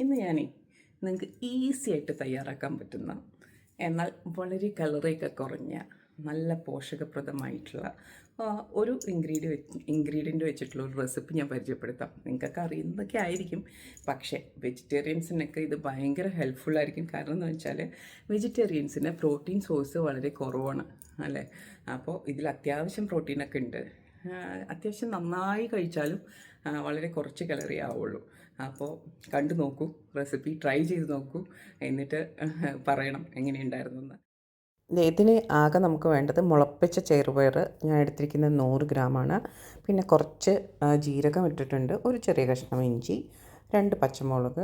ഇന്ന് ഞാനേ നിങ്ങൾക്ക് ഈസി ആയിട്ട് തയ്യാറാക്കാൻ പറ്റുന്ന എന്നാൽ വളരെ കലറിയൊക്കെ കുറഞ്ഞ നല്ല പോഷകപ്രദമായിട്ടുള്ള ഒരു ഇൻഗ്രീഡിയൻ്റ് വെച്ചിട്ടുള്ള ഒരു റെസിപ്പി ഞാൻ പരിചയപ്പെടുത്താം. നിങ്ങൾക്കൊക്കെ അറിയുന്നതൊക്കെ ആയിരിക്കും, പക്ഷേ വെജിറ്റേറിയൻസിനൊക്കെ ഇത് ഭയങ്കര ഹെൽപ്ഫുള്ളായിരിക്കും. കാരണം എന്ന് വെച്ചാൽ വെജിറ്റേറിയൻസിന് പ്രോട്ടീൻ സോഴ്സ് വളരെ കുറവാണ് അല്ലേ. അപ്പോൾ ഇതിൽ അത്യാവശ്യം പ്രോട്ടീനൊക്കെ ഉണ്ട്. അത്യാവശ്യം നന്നായി കഴിച്ചാലും വളരെ കുറച്ച് കലറി ആവുള്ളൂ. അപ്പോൾ കണ്ടു നോക്കൂ, റെസിപ്പി ട്രൈ ചെയ്ത് നോക്കൂ, എന്നിട്ട് പറയണം എങ്ങനെയുണ്ടായിരുന്നെന്ന്. ഇതിന് ആകെ നമുക്ക് വേണ്ടത് മുളപ്പിച്ച ചെറുപയർ ഞാൻ എടുത്തിരിക്കുന്നത് 100 ഗ്രാമാണ്. പിന്നെ കുറച്ച് ജീരകം ഇട്ടിട്ടുണ്ട്, ഒരു ചെറിയ കഷ്ണം ഇഞ്ചി, 2 പച്ചമുളക്,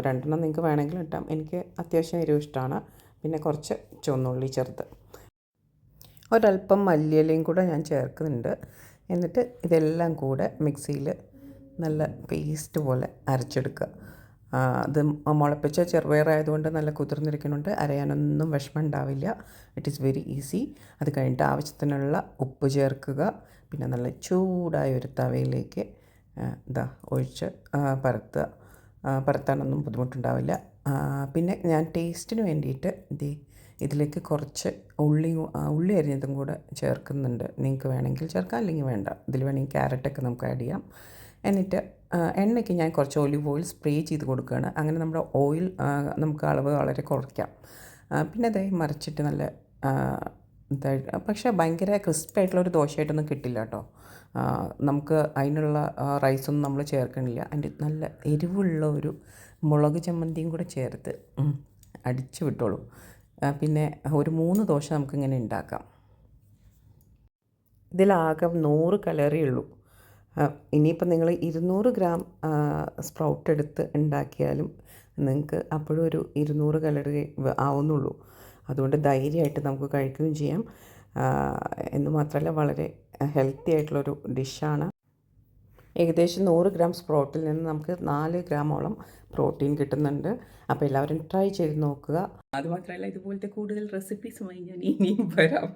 2 നിങ്ങൾക്ക് വേണമെങ്കിൽ ഇട്ടാം. എനിക്ക് അത്യാവശ്യം എരിവ് ഇഷ്ടമാണ്. പിന്നെ കുറച്ച് ചുവന്നുള്ളി ചെറുത്, ഒരല്പം മല്ലിയിലയും കൂടെ ഞാൻ ചേർക്കുന്നുണ്ട്. എന്നിട്ട് ഇതെല്ലാം കൂടെ മിക്സിയിൽ നല്ല പേസ്റ്റ് പോലെ അരച്ചെടുക്കുക. അത് മുളപ്പിച്ച ചെറുപയറായതുകൊണ്ട് നല്ല കുതിർന്നിരിക്കുന്നുണ്ട്, അരയാനൊന്നും വിഷമം ഉണ്ടാവില്ല. It is very easy. അത് കഴിഞ്ഞിട്ട് ആവശ്യത്തിനുള്ള ഉപ്പ് ചേർക്കുക. പിന്നെ നല്ല ചൂടായ ഒരു തവയിലേക്ക് ഒഴിച്ച് പരത്തുക. പരത്താനൊന്നും ബുദ്ധിമുട്ടുണ്ടാവില്ല. പിന്നെ ഞാൻ ടേസ്റ്റിന് വേണ്ടിയിട്ട് ഇതിലേക്ക് കുറച്ച് ഉള്ളി അരിഞ്ഞതും കൂടെ ചേർക്കുന്നുണ്ട്. നിങ്ങൾക്ക് വേണമെങ്കിൽ ചേർക്കാം, അല്ലെങ്കിൽ വേണ്ട. ഇതിൽ വേണമെങ്കിൽ ക്യാരറ്റൊക്കെ നമുക്ക് ആഡ് ചെയ്യാം. എന്നിട്ട് എണ്ണയ്ക്ക് ഞാൻ കുറച്ച് ഒലിവ് ഓയിൽ സ്പ്രേ ചെയ്ത് കൊടുക്കുകയാണ്. അങ്ങനെ നമ്മുടെ ഓയിൽ നമുക്ക് അളവ് വളരെ കുറയ്ക്കാം. പിന്നെ അതേ മറിച്ചിട്ട് നല്ല പക്ഷേ ഭയങ്കര ക്രിസ്പായിട്ടുള്ളൊരു ദോശയായിട്ടൊന്നും കിട്ടില്ല കേട്ടോ. നമുക്ക് അതിനുള്ള റൈസൊന്നും നമ്മൾ ചേർക്കണില്ല. അതിൻ്റെ നല്ല എരിവുള്ള ഒരു മുളക് ചമ്മന്തിയും കൂടെ ചേർത്ത് അടിച്ചു വിട്ടോളൂ. പിന്നെ ഒരു 3 ദോശ നമുക്കിങ്ങനെ ഉണ്ടാക്കാം. ഇതിലാകെ 100 കലറിയേ ഉള്ളൂ. ഇനിയിപ്പോൾ നിങ്ങൾ 200 ഗ്രാം സ്പ്രൗട്ട് എടുത്ത് ഉണ്ടാക്കിയാലും നിങ്ങൾക്ക് അപ്പോഴും ഒരു 200 കലറി ആവുന്നുള്ളൂ. അതുകൊണ്ട് ധൈര്യമായിട്ട് നമുക്ക് കഴിക്കുകയും ചെയ്യാം. എന്ന് മാത്രമല്ല വളരെ ഹെൽത്തി ആയിട്ടുള്ളൊരു ഡിഷാണ്. ഏകദേശം 100 ഗ്രാം സ്പ്രൗട്ടിൽ നിന്ന് നമുക്ക് 4 ഗ്രാമോളം പ്രോട്ടീൻ കിട്ടുന്നുണ്ട്. അപ്പോൾ എല്ലാവരും ട്രൈ ചെയ്ത് നോക്കുക. അതുമാത്രമല്ല, ഇതുപോലത്തെ കൂടുതൽ റെസിപ്പീസുമായി ഞാൻ ഇനിയും വരാം.